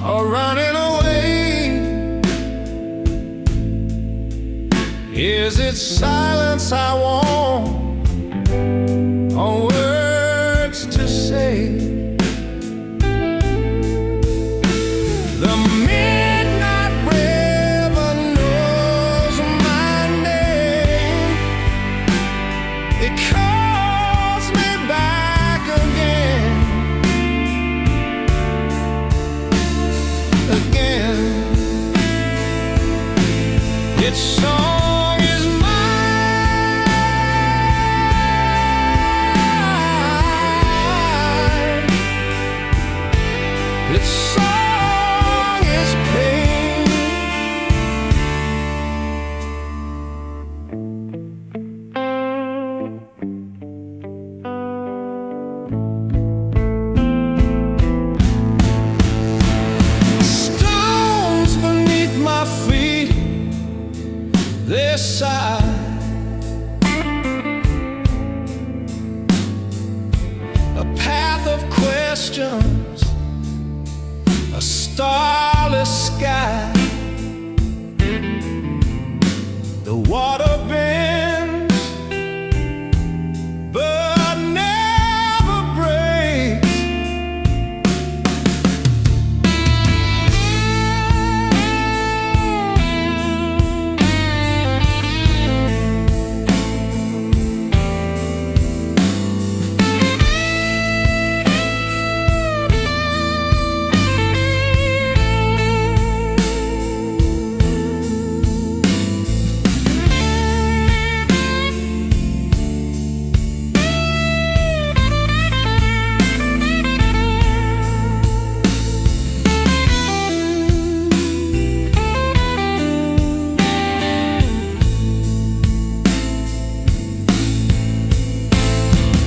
or running away? Is it silence I want, or words to say? The midnight river knows my name. It calls me back again, again. Its song is mine. Its song is pain. Stones beneath my feet, they sigh. A path of questions, a starless sky. The water bends, but never breaks.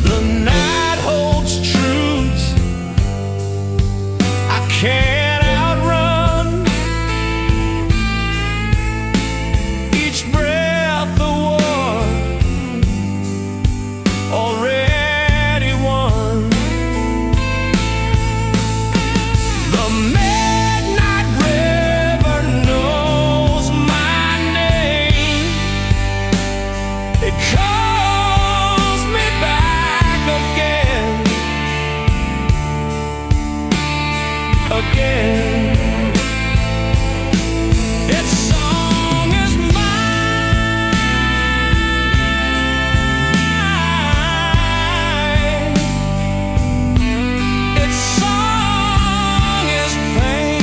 The night holds truths I can't outrun. Each breath a war already won. The midnight river knows my name. It calls me back again, again. Its song is mine. Its song is pain.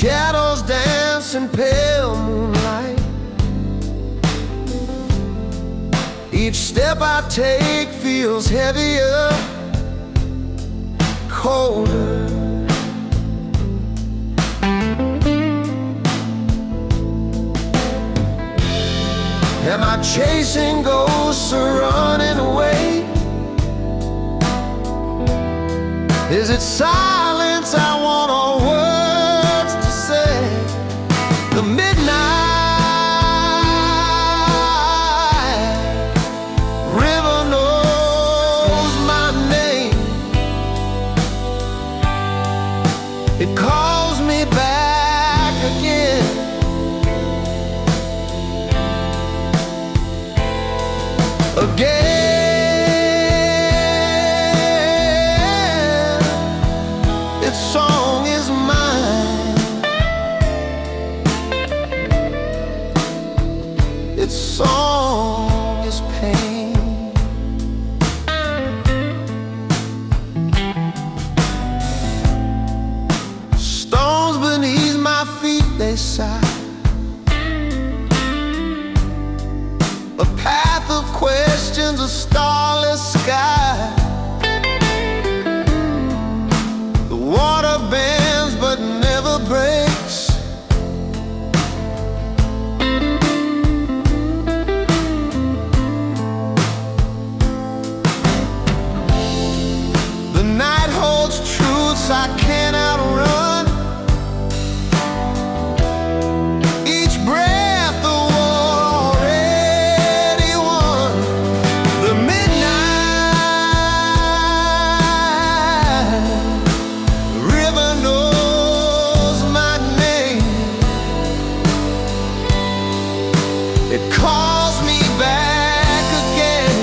shadows dance in pale moonlight. Each step I take feels heavier, colder. Am I chasing ghosts or running away? Is it silence I want or words to say? The midnight river knows my name. It calls me back again. Its song is mine. Its song is pain. Stones beneath my feet, they sigh. A path of questions, a starless sky. The water bends but never breaks. The night holds truths I can't outrun. Each breath a war already won. The midnight river knows my name. It calls me back again.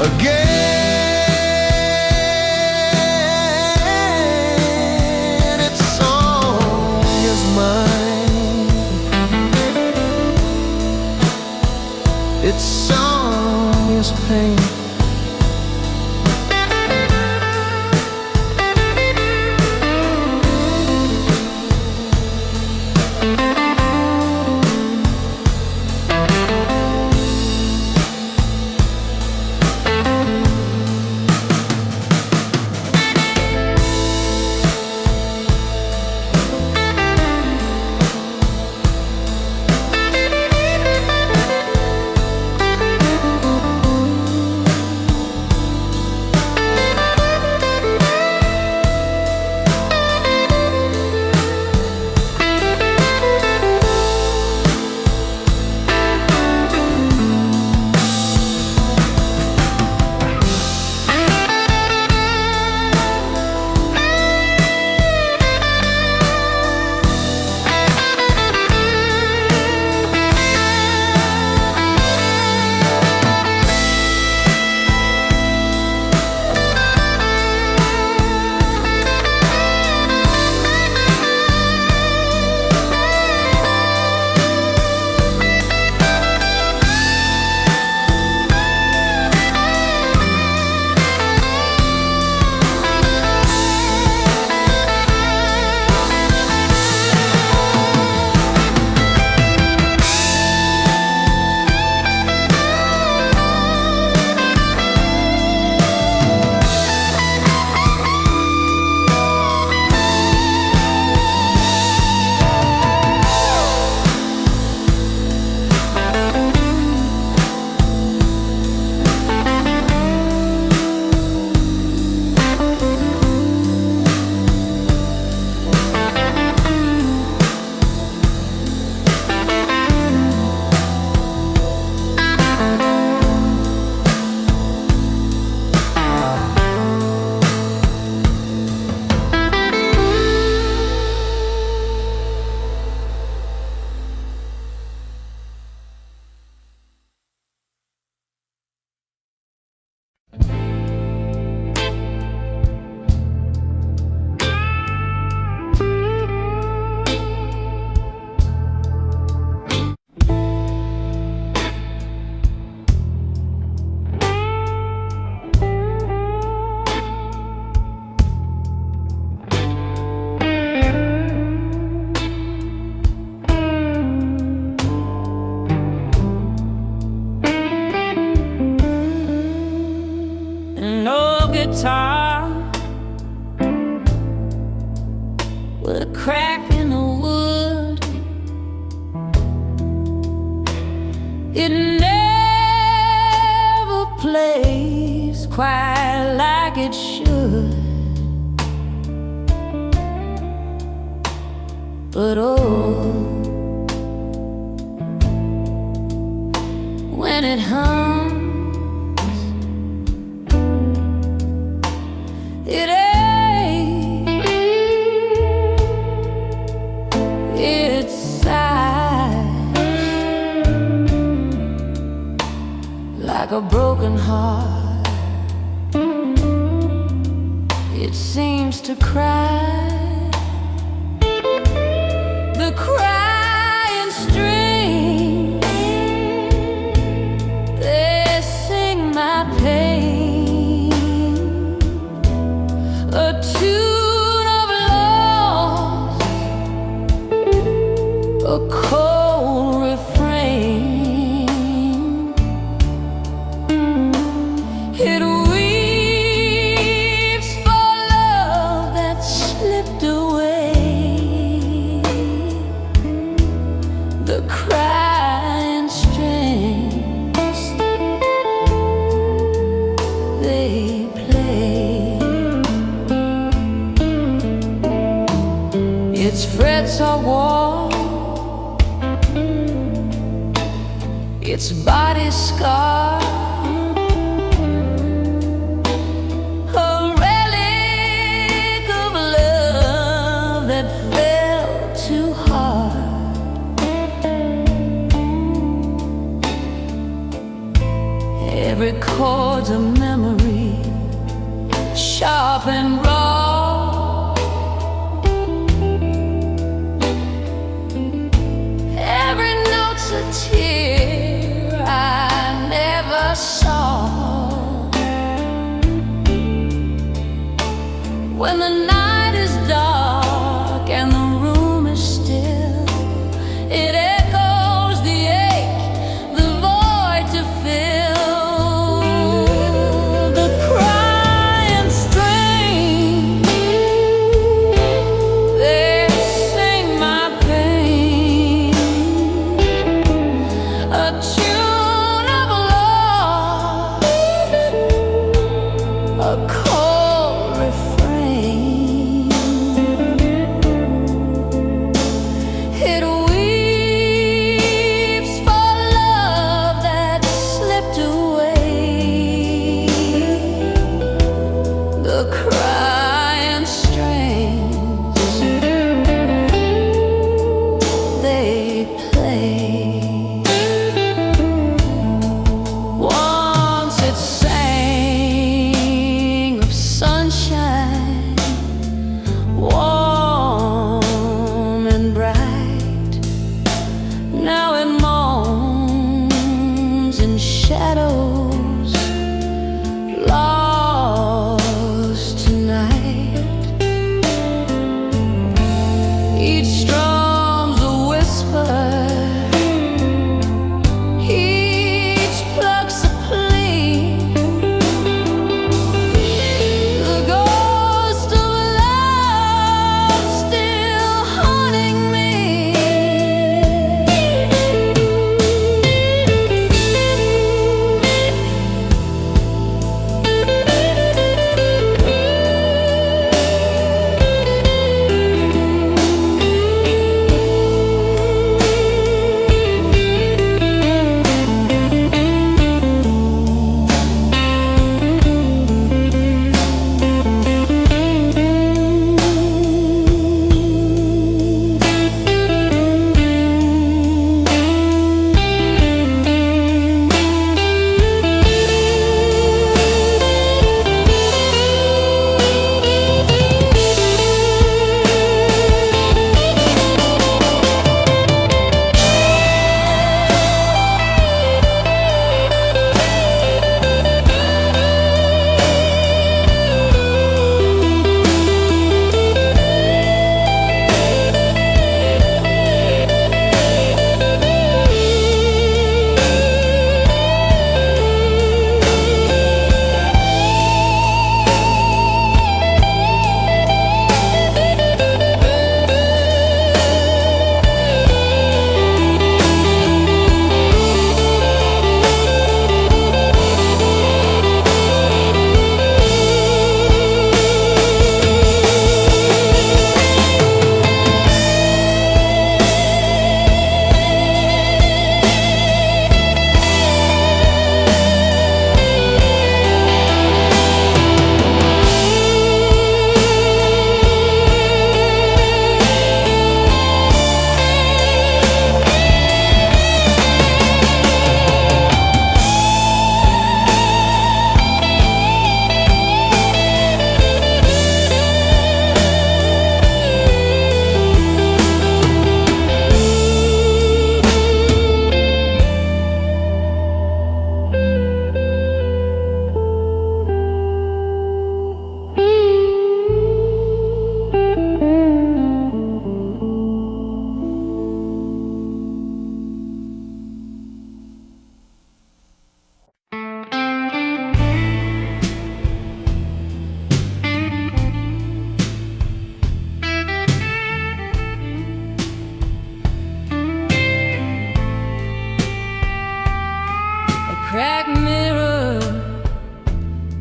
Again. and no guitar, with a crack in the wood. It never plays quite like it should, but oh, when it hums, it ain't, it sighs like a broken heart. It seems to cry, the crying strings, they sing my pain, a tune of loss, a cold refrain. It weeps for love that slipped away, the crying strings, they play. Its frets are worn, its body scarred, a relic of love that fell too hard. Every chord's a memory, sharp and raw. Every note's a tear I never saw. When the night is dark and the room is still, it echoes the ache, the void to fill, the crying strings, they sing my pain, a tune of loss, a cold refrain. It weeps for love that slipped away, the crying strings, they play. Once it sang of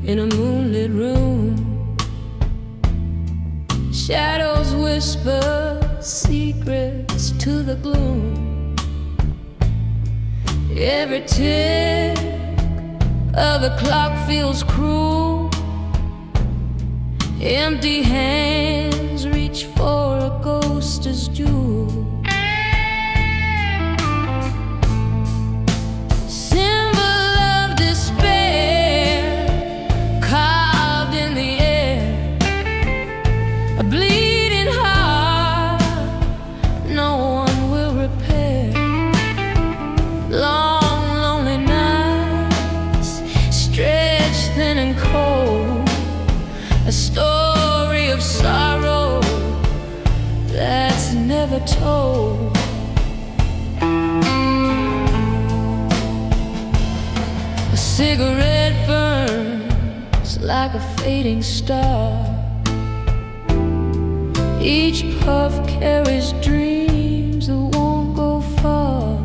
in a moonlit room. Shadows whisper secrets to the gloom. Every tick of the clock feels cruel. Empty hands reach for a ghost's jewel. Symbol of despair carved in the air. A bleeding heart no one will repair. Long lonely nights stretched thin and cold. A story of sorrow that's never told. A cigarette burns like a fading star. Each puff carries dreams that won't go far.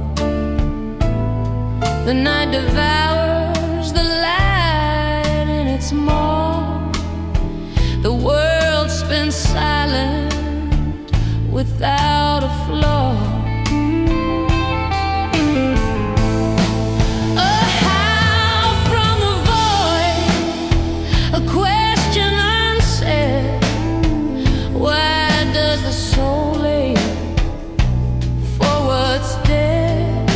The night devours the light in its maw. The world spins silent without a flaw. A howl from the void, a question unsaid. Why does the soul ache for what's dead?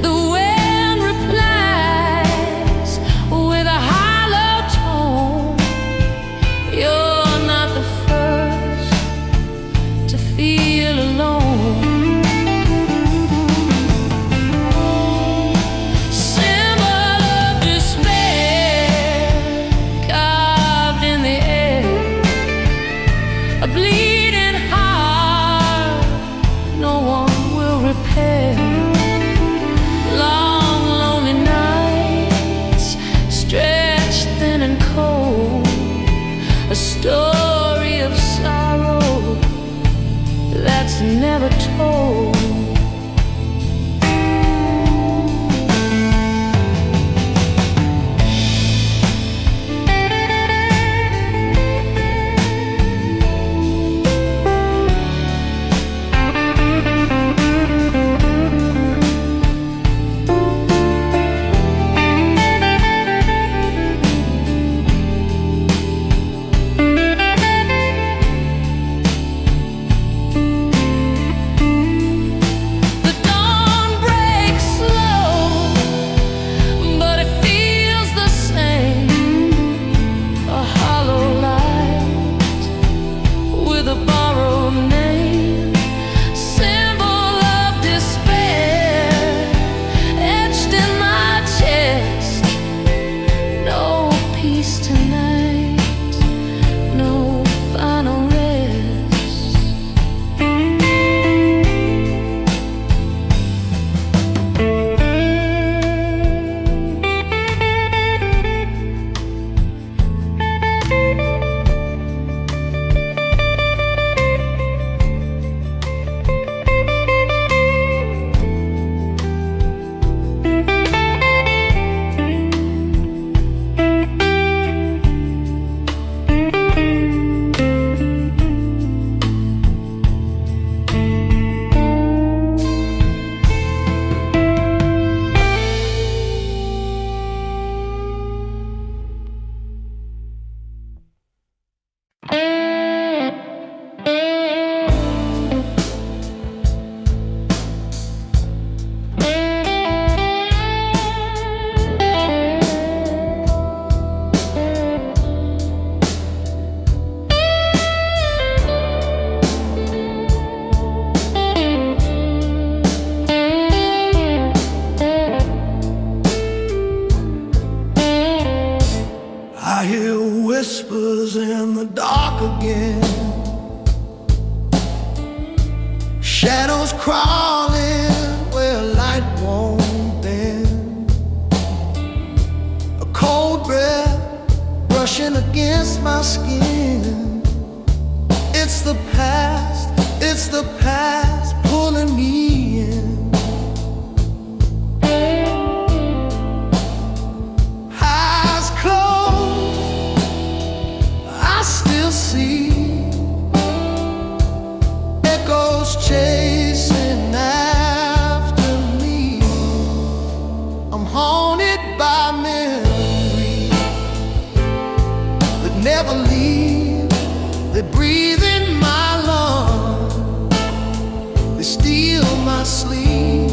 The wind replies with a hollow tone. You're not the first to feel alone. Symbol of despair carved in the air. A bleeding heart no one will repair. Long lonely nights stretched thin and cold. A story of sorrow that's never told. The dawn breaks slow, but it feels the same. A hollow light with a borrowed name. Symbol of despair etched in my chest. No peace tonight, no final rest. I hear whispers in the dark again. Shadows crawling where light won't bend. A cold breath brushing against my skin. It's the past pulling me in. Eyes closed. never leave. They breathe in my lungs, they steal my sleep.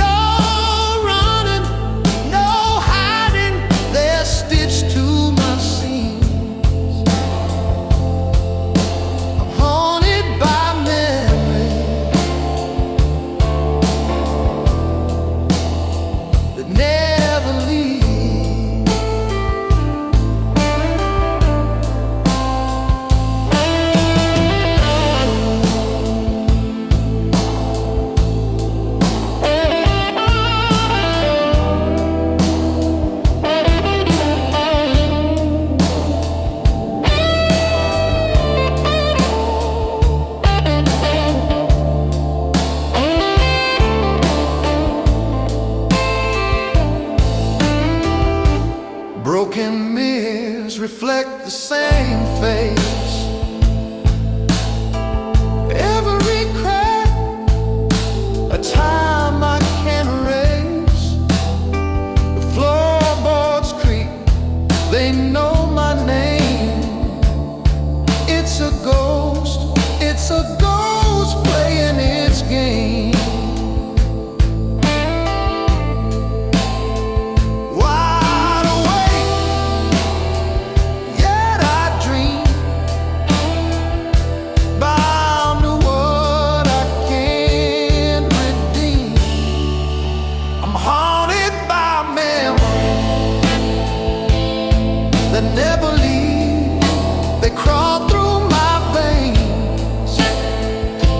No running, no hiding, they're stitched to my seams. I'm haunted by memories that never leave. Broken mirrors reflect the same face. Every crack, a time I can't erase. The floorboards creak, they know my name. It's a ghost playing its game. That never leave, they crawl through my veins,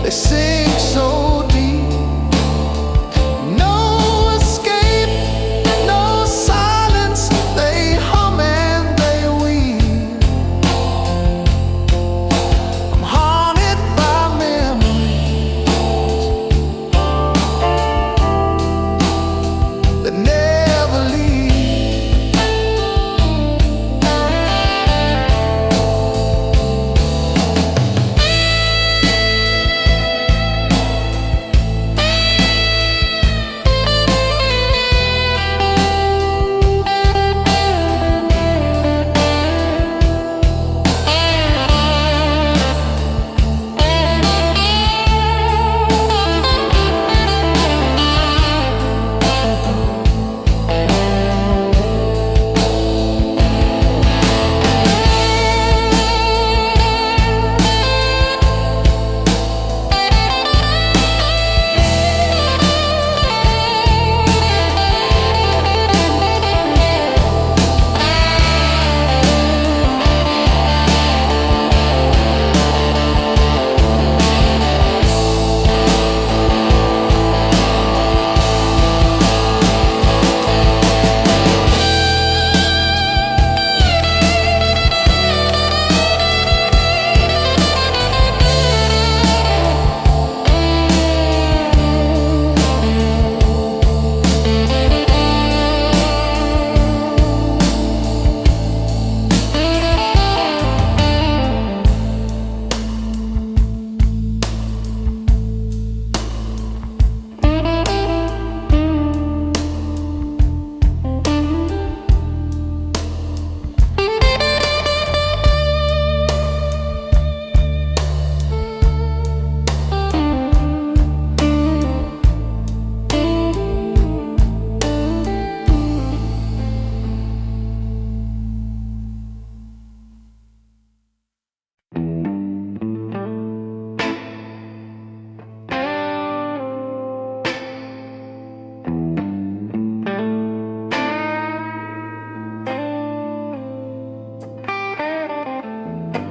they sink so deep. No escape, no silence, they hum and they weave. I'm haunted by memories that never leave.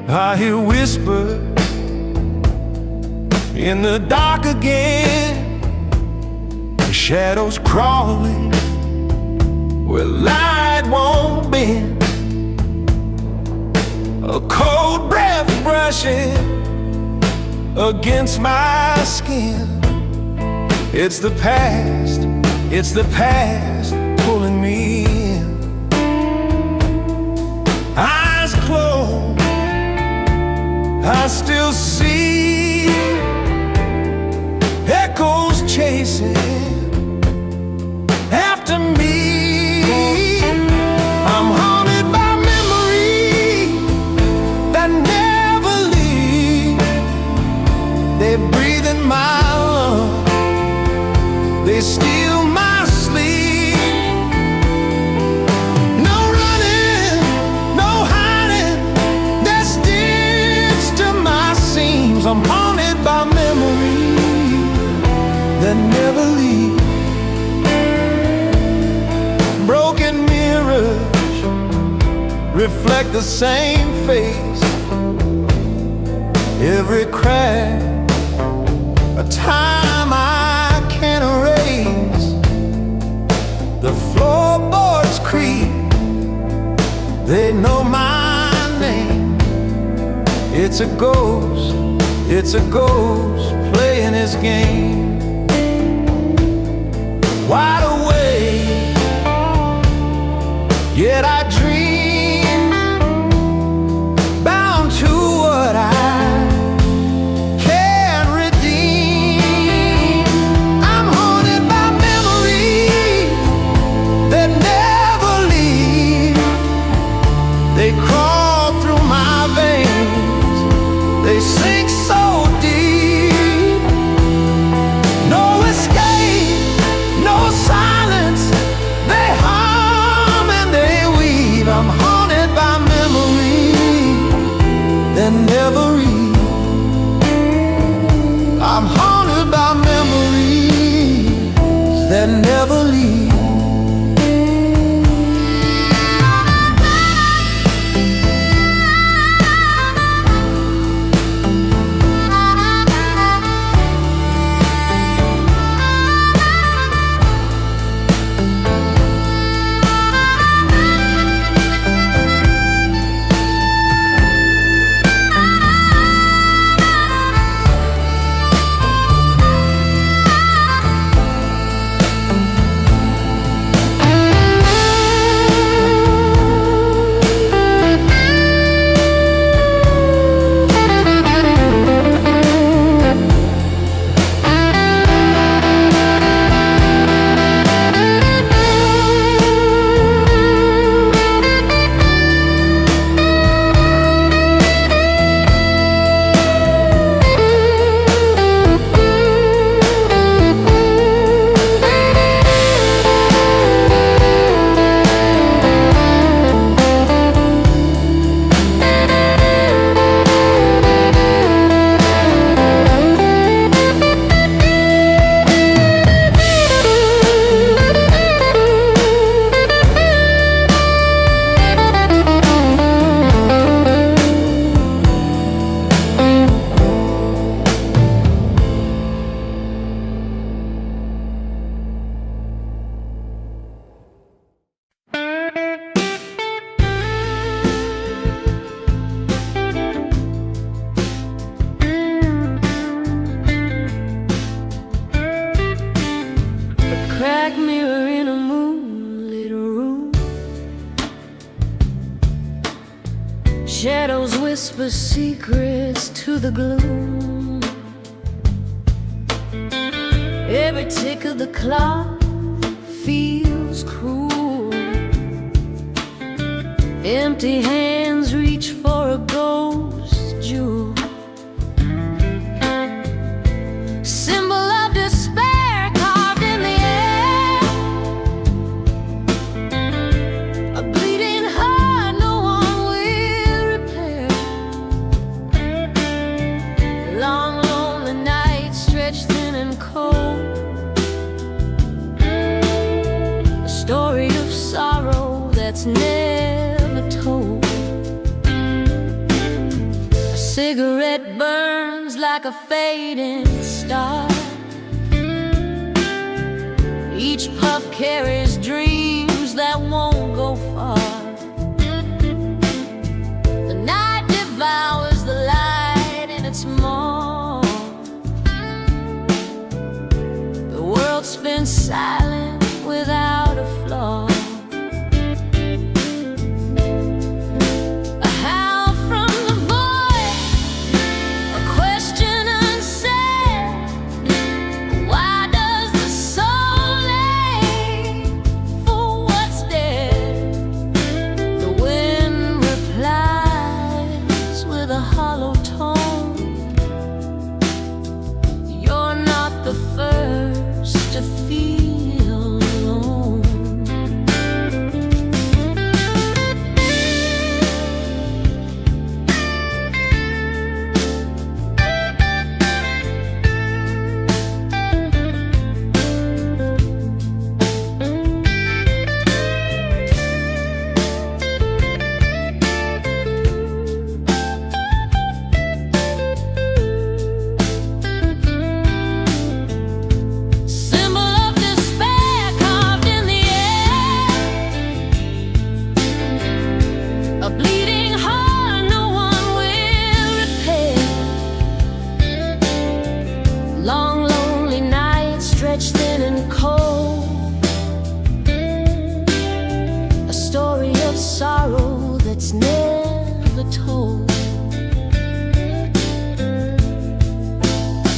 I hear whispers in the dark again, the shadows crawling where light won't bend, a cold breath brushing against my skin. It's the past pulling me in. Eyes closed, I still see echoes chasing after me. I'm haunted by memories reflect the same face. Every crack, a time I can't erase. The floorboards creak, they know my name. It's a ghost, it's a ghost playing his game. Wide awake, yet I dream, bound to what I can't redeem. I'm haunted by memories that never leave. They crawl through my veins, they sink so deep. No escape, no silence, they hum and they weave. I'm haunted by memories that never leave. I'm haunted by memories that never leave. Cracked mirror in a moonlit room. Shadows whisper secrets to the gloom. Every tick of the clock feels cruel. Empty hands reach for a ghost jewel. Symbol of despair carved in the air. A bleeding heart no one will repair. Long lonely nights stretched thin and cold. A story of sorrow that's never told. A cigarette burns like a fading star. Each puff carries dreams that won't go far. The night devours the light in its maw. The world spins silent without a flaw. A howl from the void, a question unsaid. Why does the soul ache for what's dead? that's never told.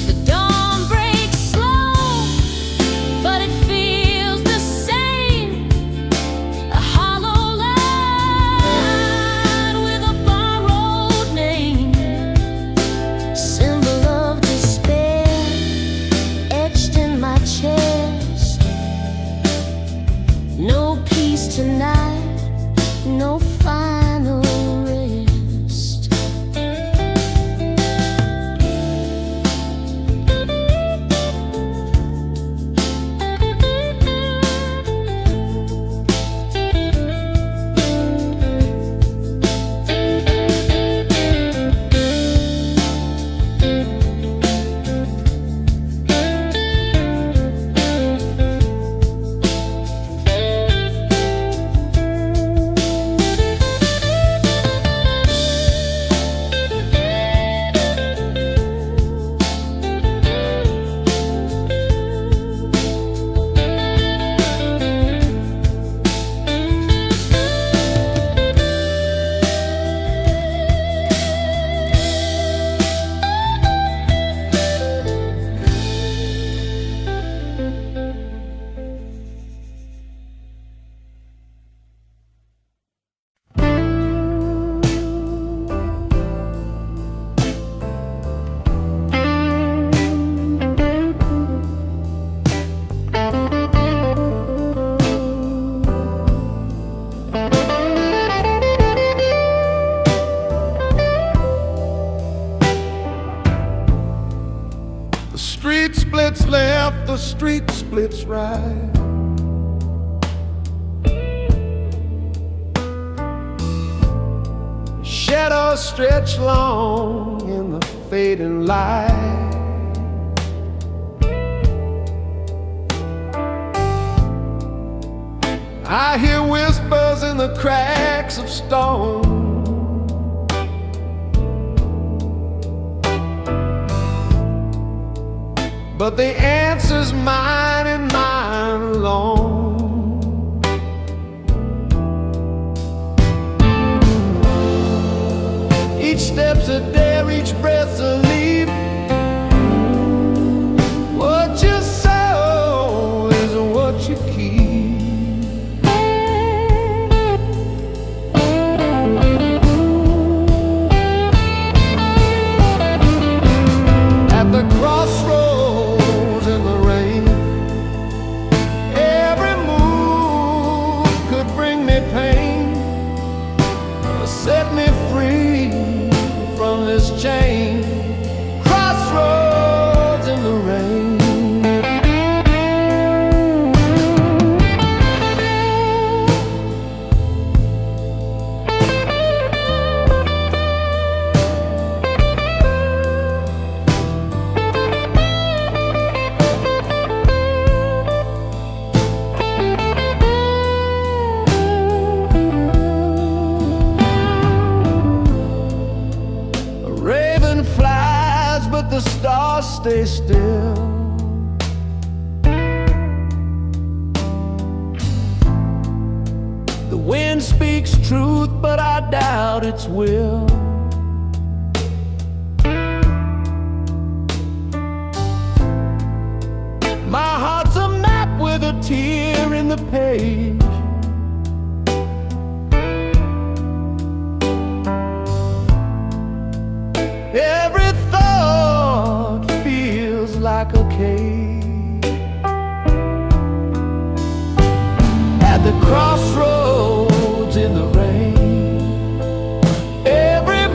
The dawn breaks slow, but it feels the same. A hollow light with a borrowed name, symbol of despair etched in my chest. No peace tonight, no final rest. The street splits left, the street splits right. Shadows stretch long in the fading light. I hear whispers in the cracks of stone. But the answer's mine and mine alone. Each step's a dare, each breath's a leap. What you sow is what you keep. At the crossroads in the rain, every move could bring me pain or set me free from this chain. Crossroads in the rain. A raven flies, but the stars stay still. The wind speaks truth, but I doubt its will. My heart's a map with a tear in the page. Every thought feels like a cage. At the crossroads in the rain, every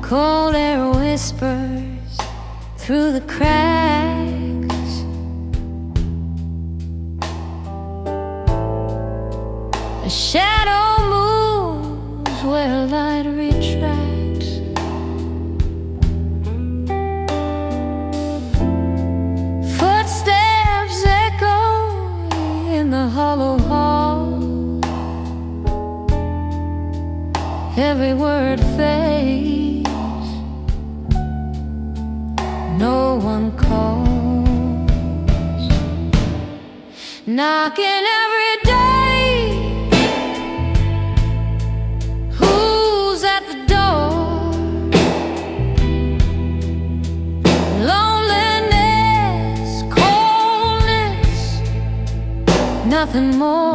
Cold air whispers through the cracks. A shadow moves where light retracts. Footsteps echo in the hollow hall. Every word fades, no one calls. Knocking every day, who's at the door? Loneliness, coldness, nothing more.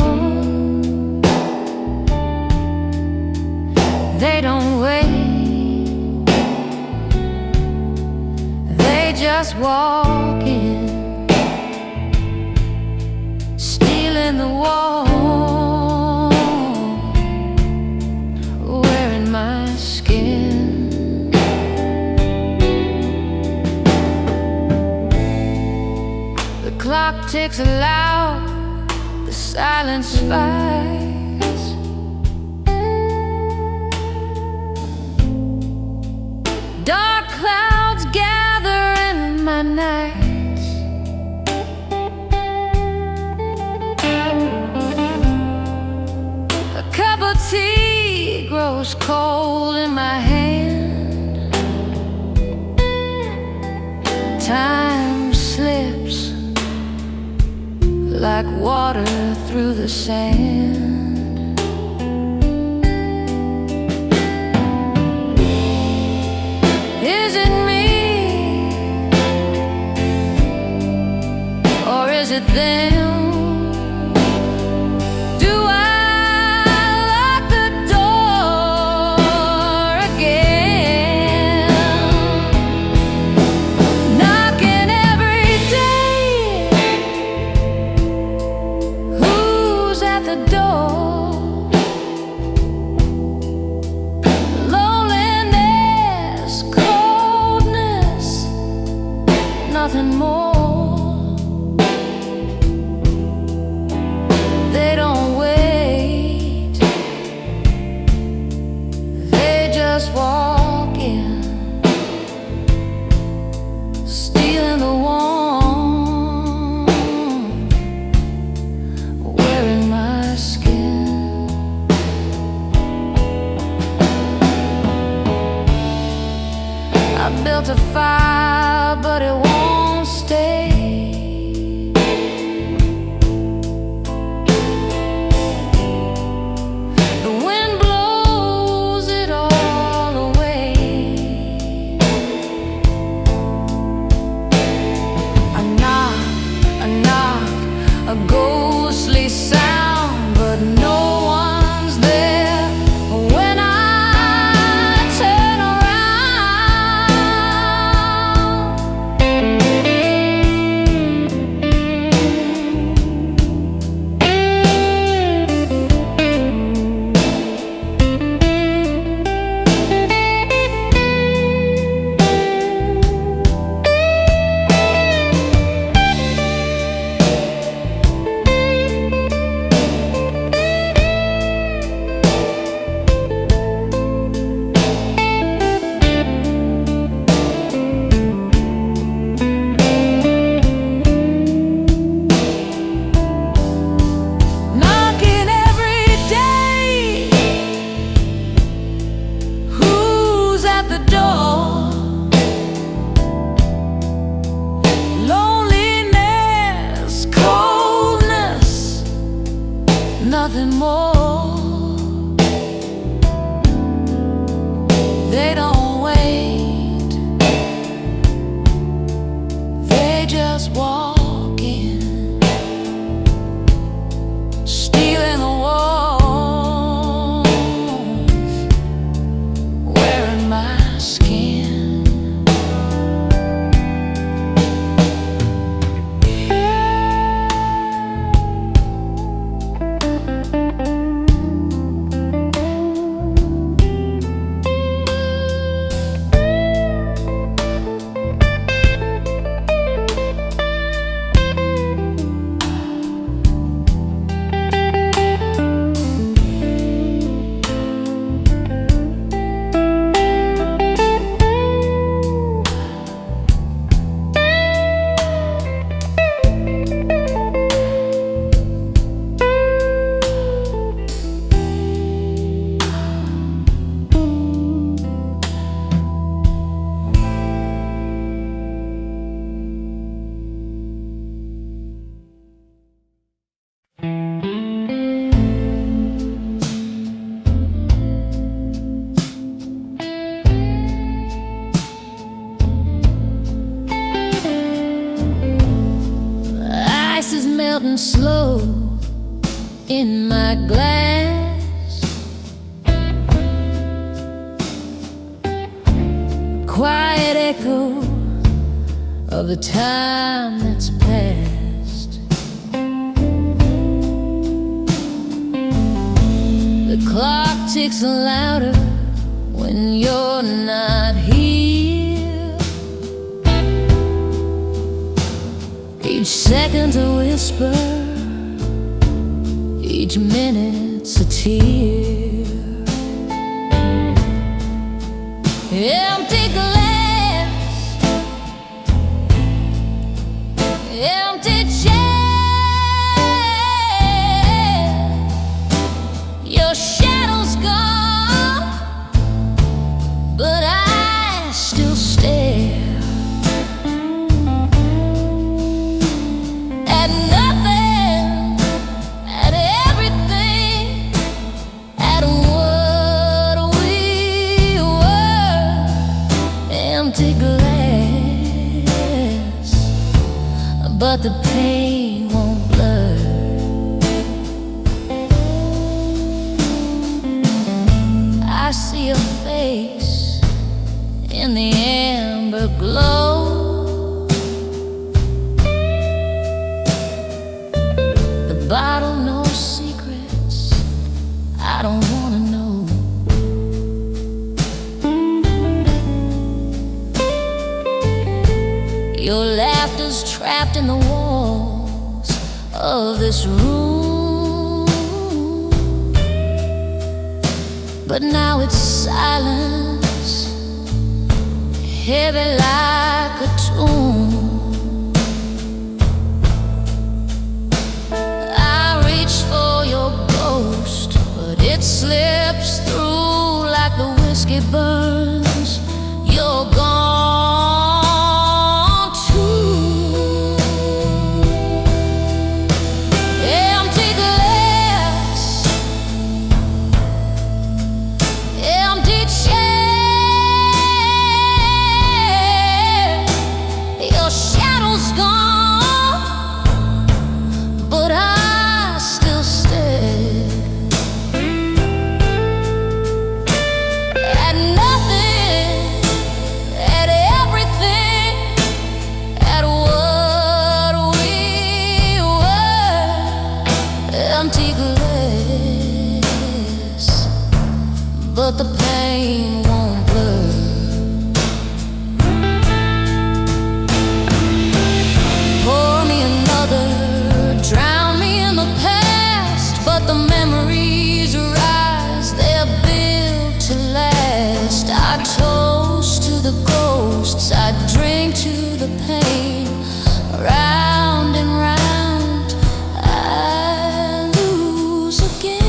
They don't wait, they just walk in, stealing the wall, wearing my skin. The clock ticks loud, the silence fights. Dark clouds gather in my nights. A cup of tea grows cold in my hand. Time slips like water through the sand. Is it me, or is it them? Do I lock the door again? Knocking every day, who's at the door? Nothing more. They don't wait, they just walk in, stealing the warmth, wearing my skin. I built a fire, but it won't stay. The wind blows it all away. I knock, a ghostly sound, but no one's there when I turn around. melting slow in my glass. Quiet echo of the time that's past. The clock ticks louder when you're not here. Each second's a whisper, each minute's a tear. Empty glass, empty chair. Your shadow's gone, but I still stare at nothing, at everything, at what we were. Empty glass, but the pain won't blur. I see a face in the amber glow. The bottle knows secrets I don't wanna know. Your laughter's trapped in the walls of this room, but now it's silence, heavy like a tomb. I reach for your ghost, but it slips through like the whiskey burns. You're gone too. Empty glass, empty chair. Your shadow's gone, but I still stare at nothing, at everything, at what we were. Empty glass, but the pain won't blur. Pour me another, drown me in the past, but the memories rise, they're built to last. I toast to the ghosts, I drink to the pain. Round and round, I lose again.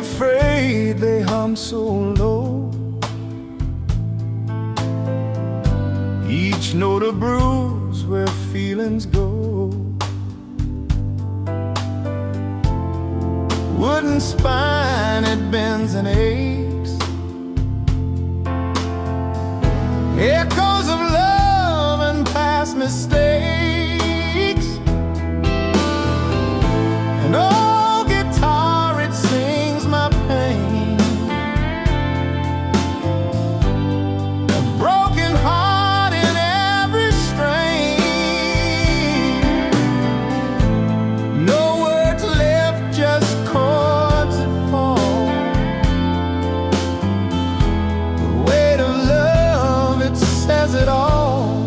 afraid they hum so low. Each note a bruise where feelings go. Wooden spine, it bends and aches. Echoes of love and past mistakes. And oh, guitar, it sings my pain. A broken heart in every strain. No words left, just chords that fall. The weight of love, it says it all.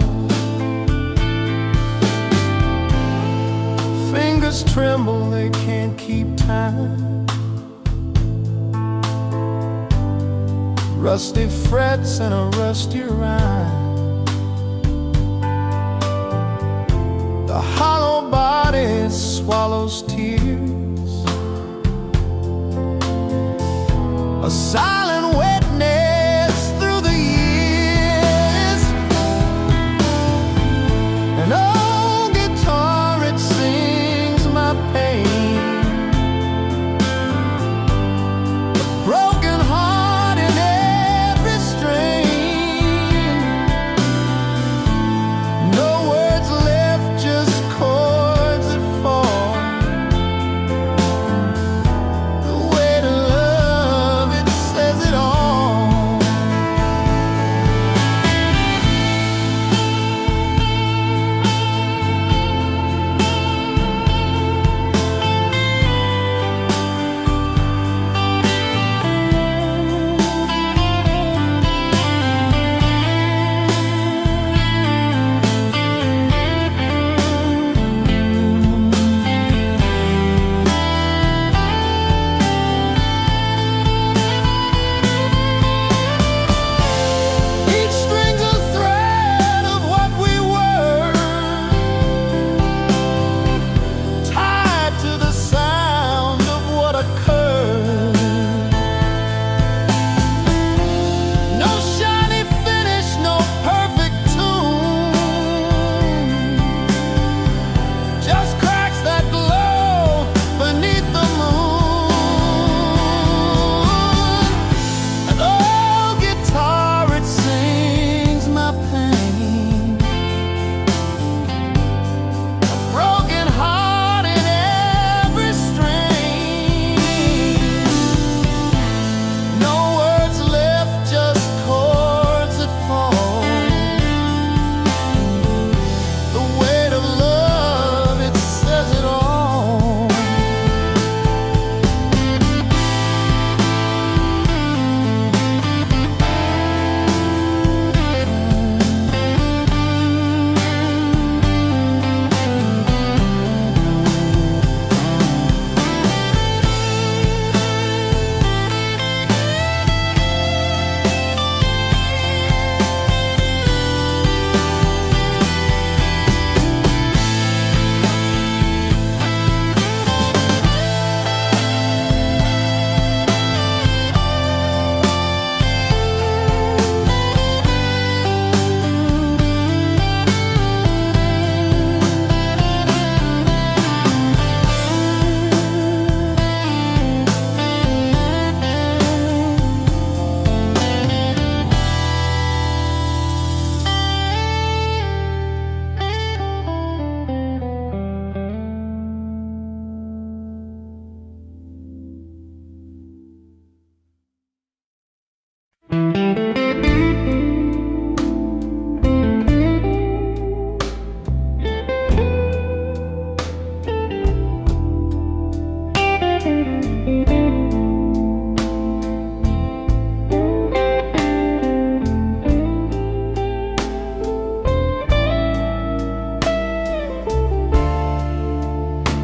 Fingers tremble, they can't keep time. Rusty frets and a rusty rhyme. The hollow body swallows tears. A silent witness through the years. And oh, guitar, it sings my pain. A broken heart in every strain. No words left, just chords that fall. The weight of love, it says it all. Each string's a thread of what we were, tied to the sound of what occurred. No shiny finish, no perfect tune, just cracks that glow beneath the moon. And oh, guitar, it sings my pain. A broken heart in every strain. No words left, just chords that fall. The weight of love, it says it all.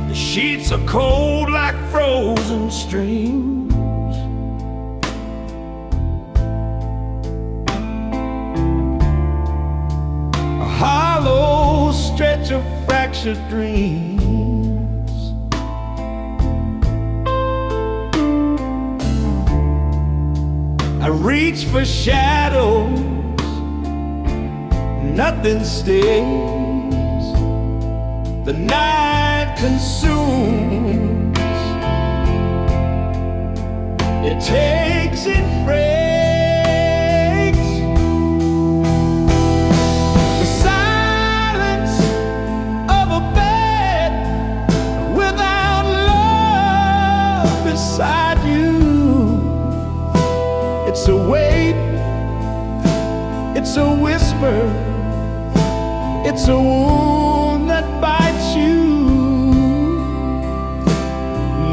The sheets are cold like frozen streams. A hollow stretch of fractured dreams. I reach for shadows, nothing stays. The night consumes, it takes, it breaks. The silence of a bed without love beside you. It's a wait, it's a whisper, it's a wound that bites you.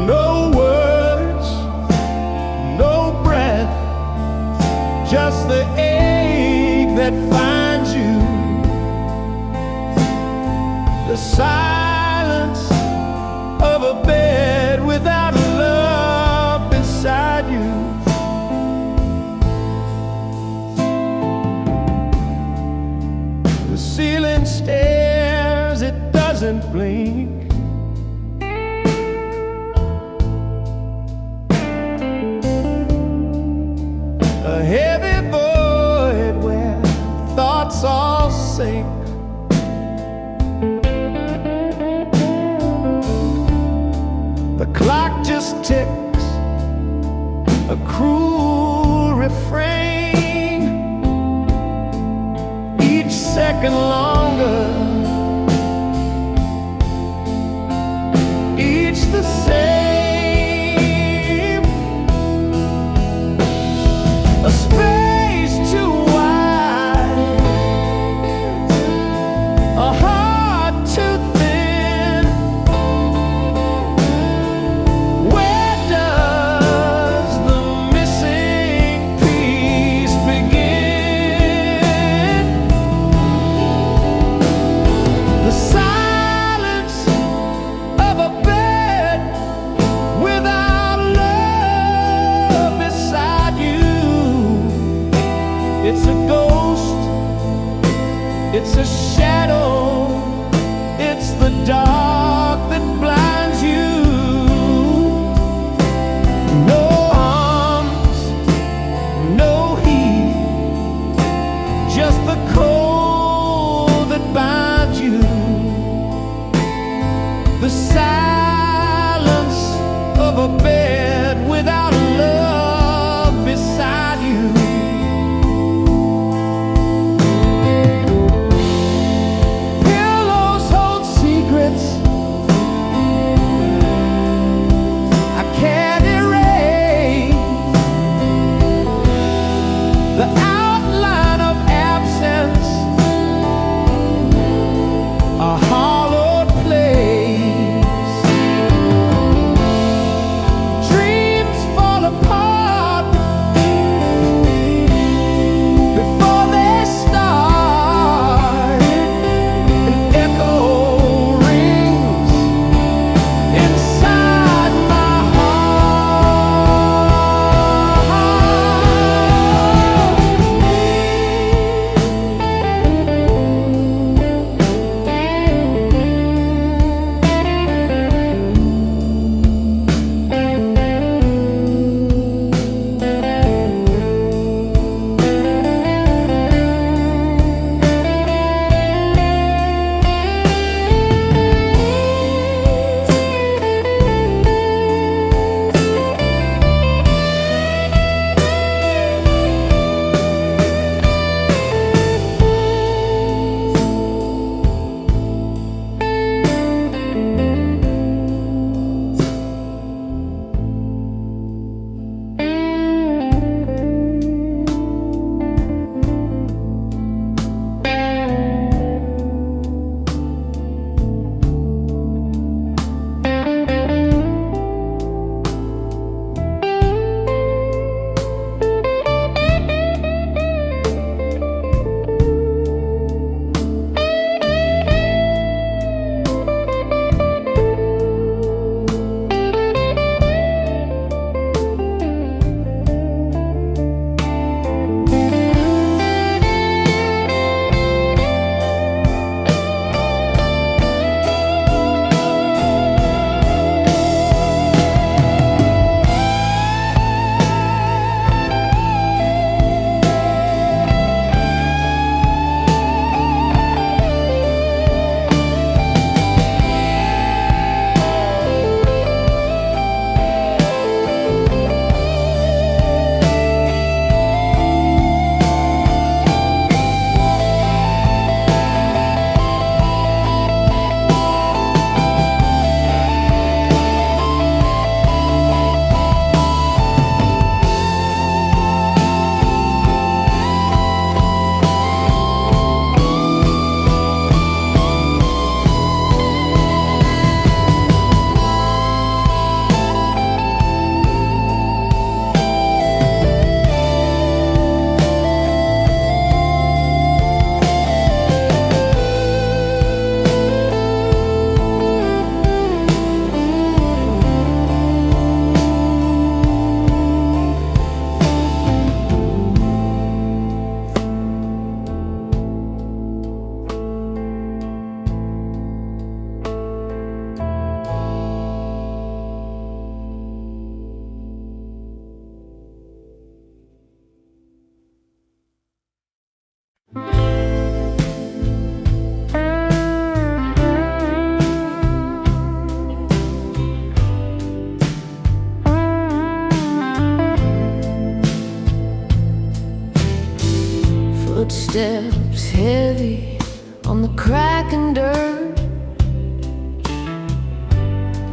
No words, no breath, just the ache that finds you. The silence of a bed without love beside you. The ceiling stares, it doesn't blink. A heavy void where thoughts all sink. The clock just ticks, a cruel refrain. Each second longer, each the same. A space too wide, a heart too thin. Where does the missing piece begin? The silence of a bed without love beside you. It's a ghost, it's a shadow, it's the dark that blinds you. No arms, no heat, just the cold that binds you. The silence of a bed without love beside you. Pillows hold secrets I can't erase. The outline of absence, a hollowed place.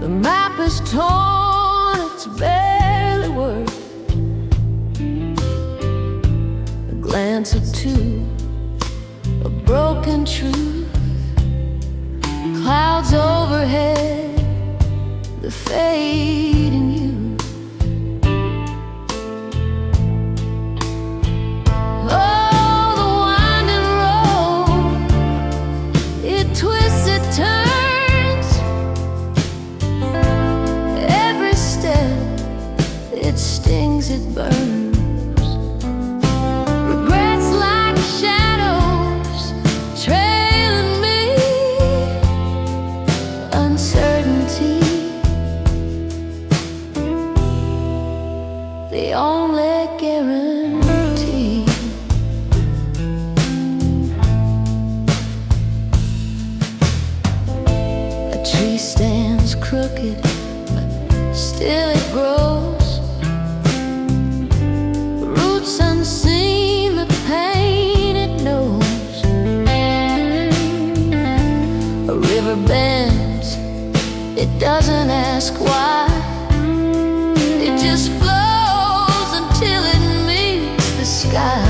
The map is torn, it's barely worth a glance or two, a broken truth. Clouds overhead, the fade in you. Oh, the winding road, it twists, it turns. Every step, it stings, it burns. Regrets like shadows trailing me. Uncertainty, the only guarantee. A tree stands crooked, still it grows. Roots unseen, the pain it knows. A river bends, it doesn't ask why. It just flows until it meets the sky.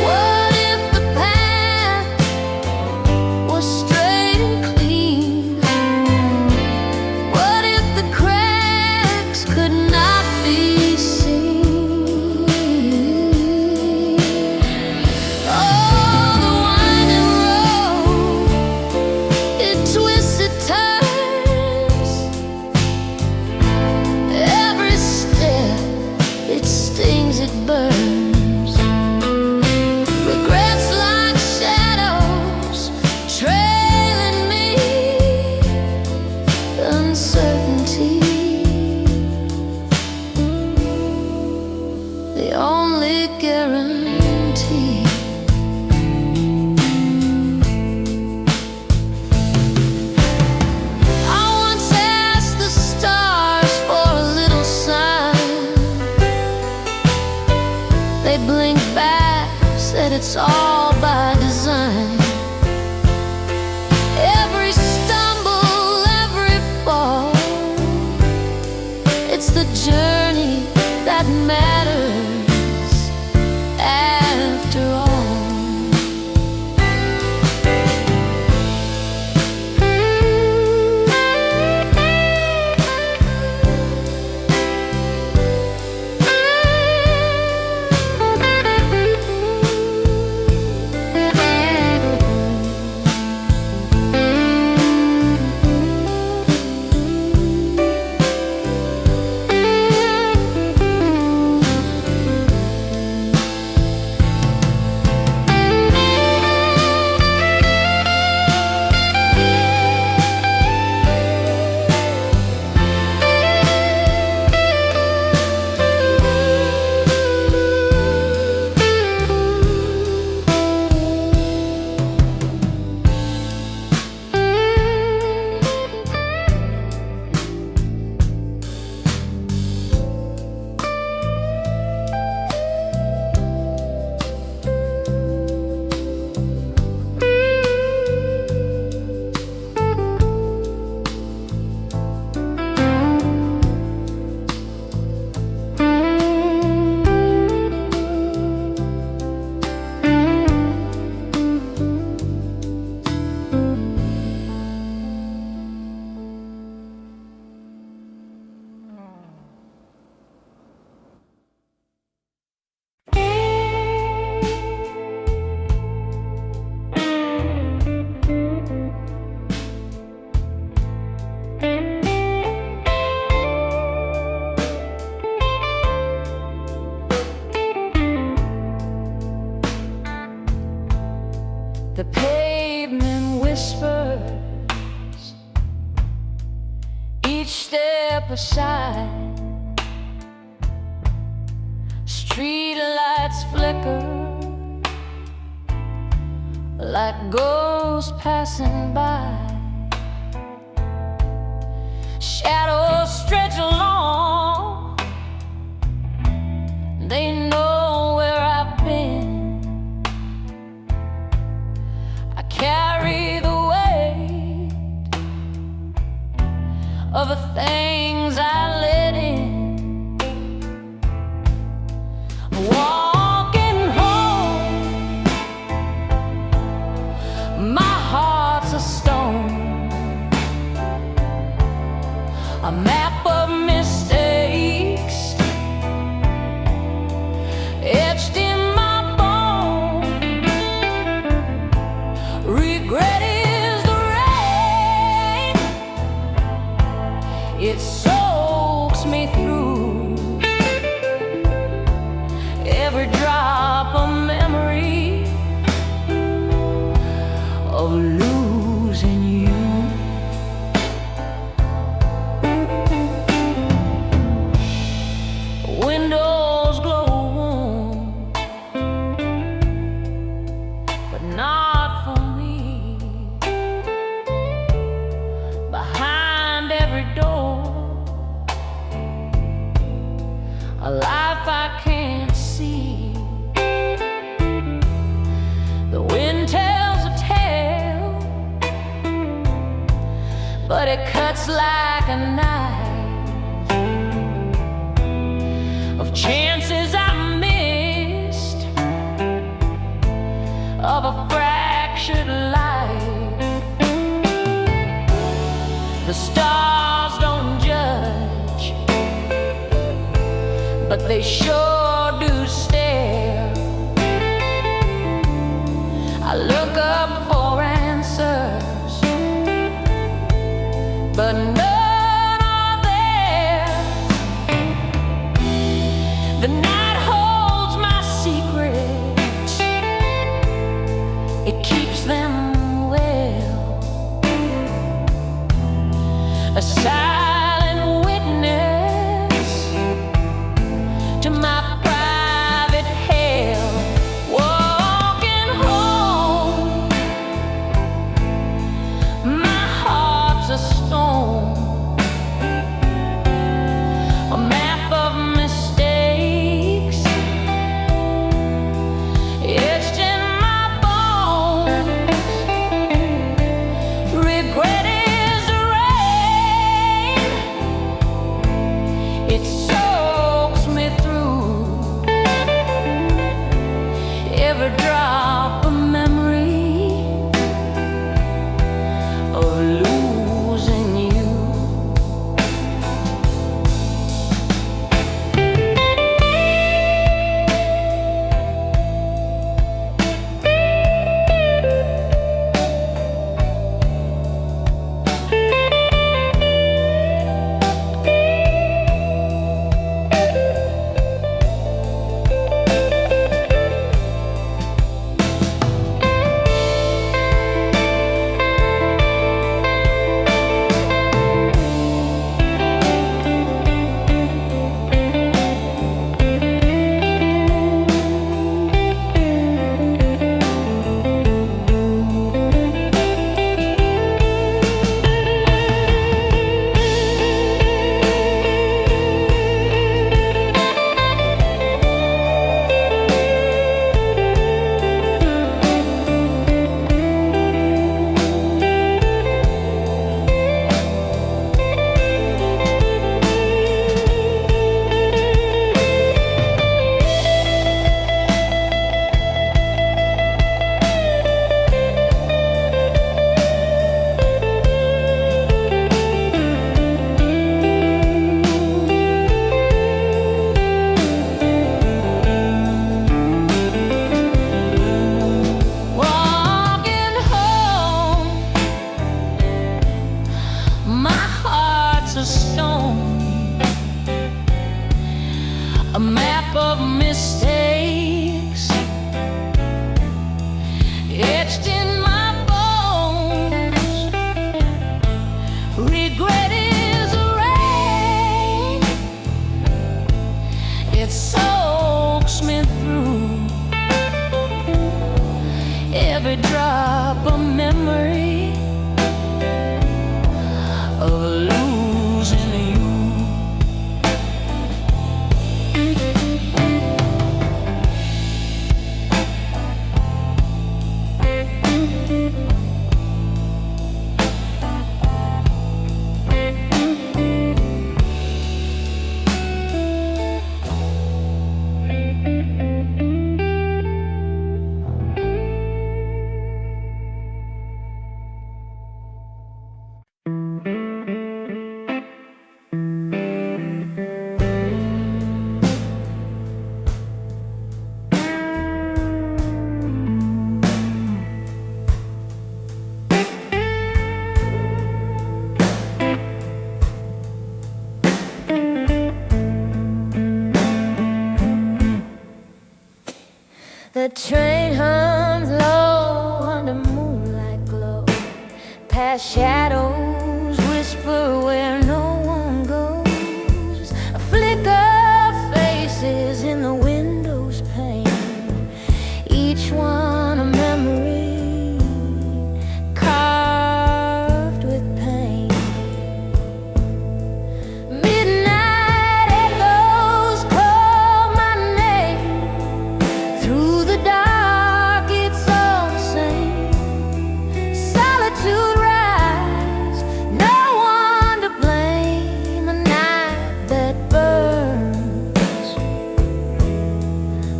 What if the path was straight and clean? What if the cracks could not be seen? Oh, the winding road, it twists, it turns. Every step, it stings, it burns. Regrets like shadows trailing me. Uncertainty, the only guarantee. I once asked the stars for a little sign. They blinked back, said it's all by design. Every stumble, every fall, it's the journey that matters after all. The pavement whispers, each step aside. Street lights flicker like ghosts passing by. Shadows stretch along, they know where I've been. I carry the weight the things I let in. Walking home, my heart's a stone, a map of mistakes etched in my bone. Regret is the rain, it soaks me through. Every drop of memory of losing you. Windows glow warm, but not for me. Behind every door, a life I can't see. The wind tells a tale, but it cuts like a knife, of chances I missed, of a fractured life. The stars don't judge, but they sure do stare. I look up for answers, but none are there. The night holds my secrets, it keeps them well. A silent witness to my private hell. Walking home, my heart's a stone, a map of mistakes etched in my bones. Regret is the rain, The train hums low under moonlight glow, past shadows whisper where no one goes. A flicker of faces in the window's pane, each one a memory carved with pain. Midnight echoes call my name. Through the dark it's all the same. Solitude rise, no one to blame. A night that burns,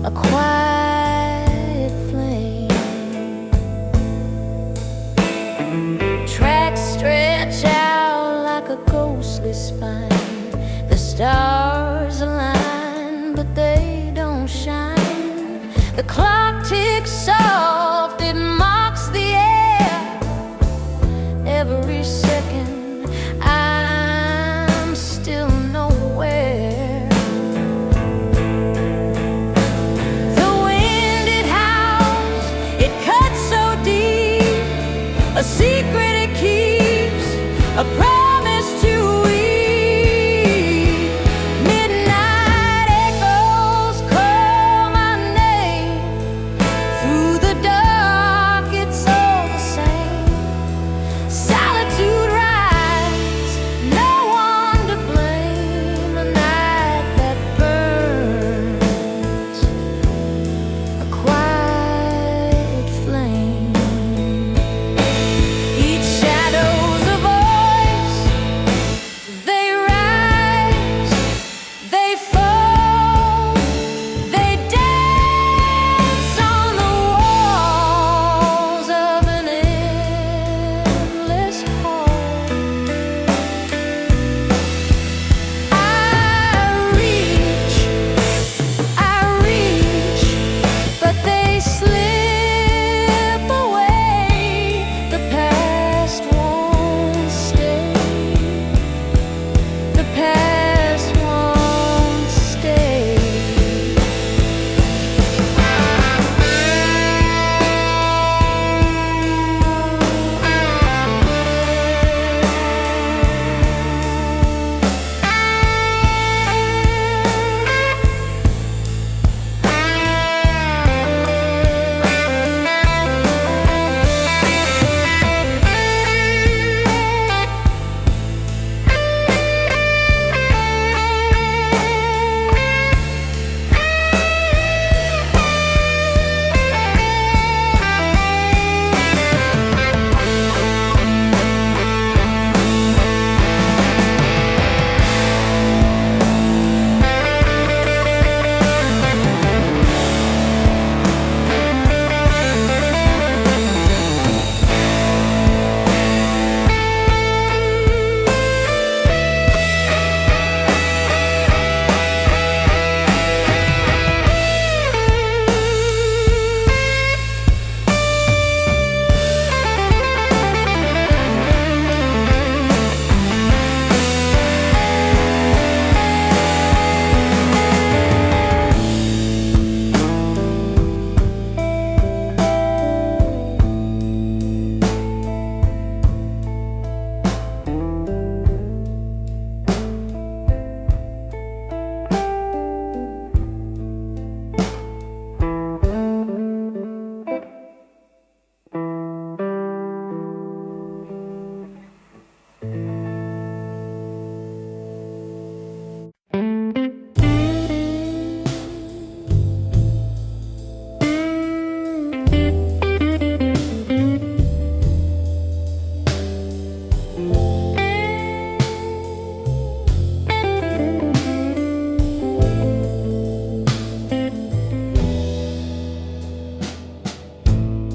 a quiet flame. Tracks stretch out like a ghostly spine. The stars align, but they don't shine. The clock ticks soft, it marks the air. Every second I'm still nowhere. The wind it howls, it cuts so deep. A secret it keeps, a promise to weep. Midnight echoes call my name. Through the dark it's all the same. Solitude rise, no one to blame. A night that burns, a quiet flame. Each shadow's a voice. They rise, they fall, they dance on the walls of an endless hall. I reach, but they slip away. The past won't stay. The past won't stay.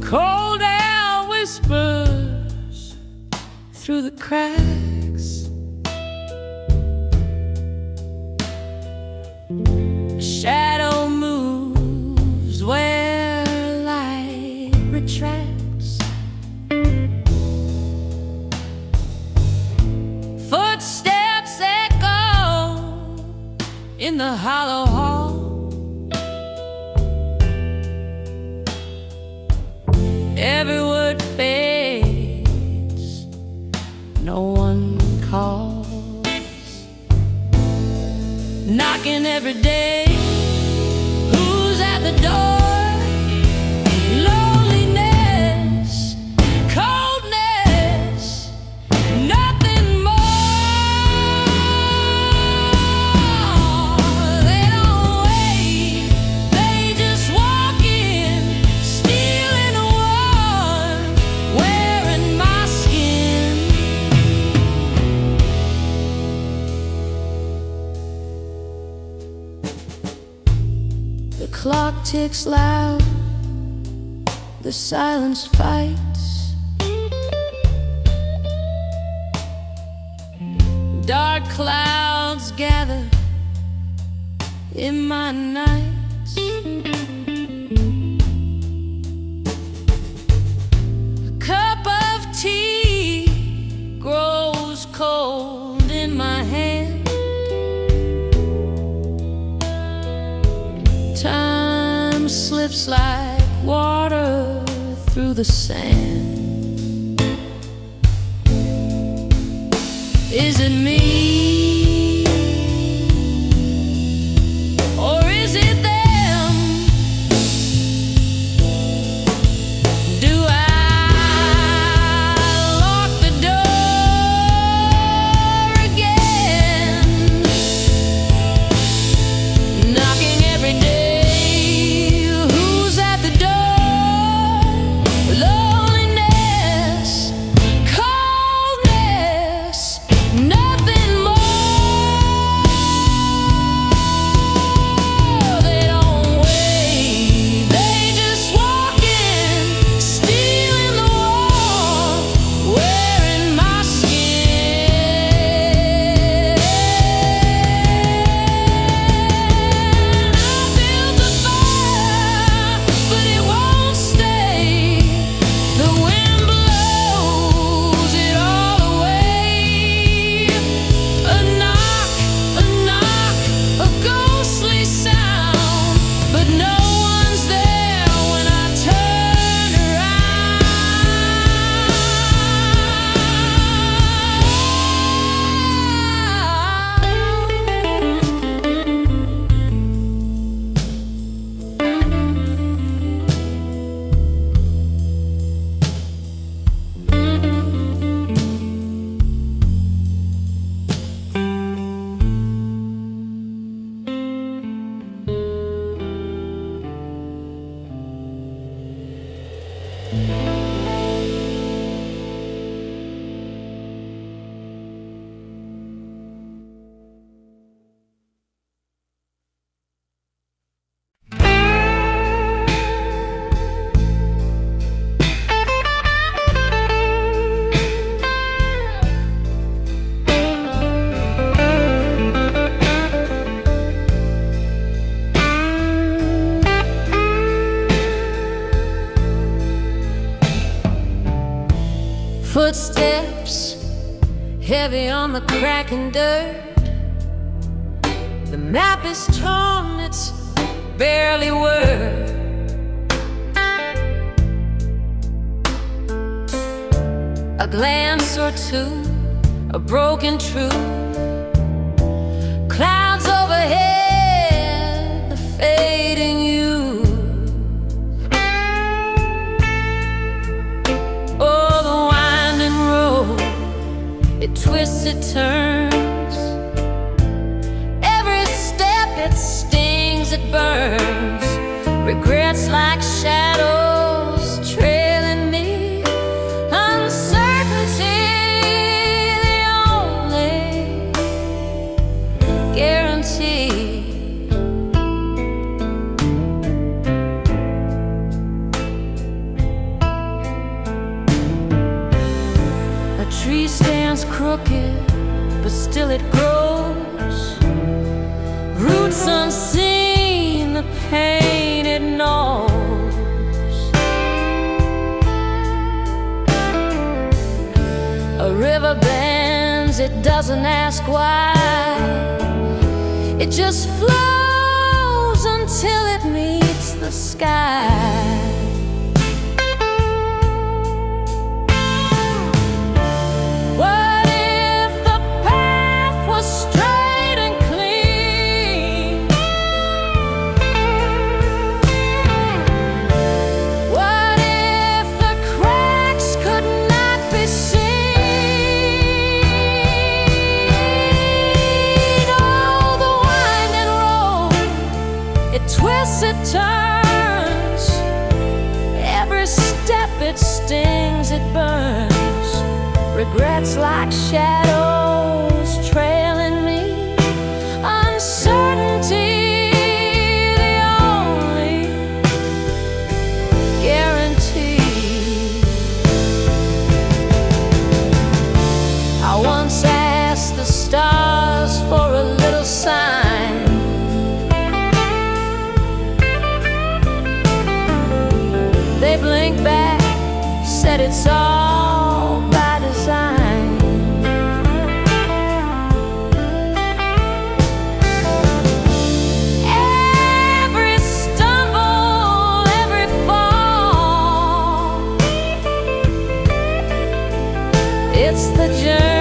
Cold air whispers through the cracks. A shadow moves where light retracts. Footsteps echo in the hollow hall. every day. Who's at the door? Loneliness, coldness, nothing more. They don't wait, they just walk in, stealing the one wearing my skin. The clock ticks loud, the silence fights. Dark clouds gather in my nights. A cup of tea grows cold in my hand. Time slips like water through the sand. Is it me? Or is it them? Do I lock the door again? Knocking every day. Who's at the door? Loneliness, coldness, nothing more. They don't wait, they just walk in, stealing the warmth, wearing my skin. I built a fire, but it won't stay. The wind blows it all away. A knock, a ghostly sound, but no one's there when I turn footsteps heavy on the cracking dirt. The map is torn, it's barely word. A glance or two, a broken truth. Clouds overhead, the fading youth. Oh, the winding road, it twists, it turns. Every step, it stings, it burns. Regrets like shadows trailing me. Uncertainty, the only guarantee. A tree stands crooked, but still it grows. Roots unseen, the pain it knows. A river bends, it doesn't ask why. It just flows until it meets the sky. What if the path was straight and clean? turns. Every step it stings, it burns. Regrets like shadows trailing me. Uncertainty, the only guarantee. I once asked the stars for a little sign. They blinked back, said it's all by design. Every stumble, every fall, it's the journey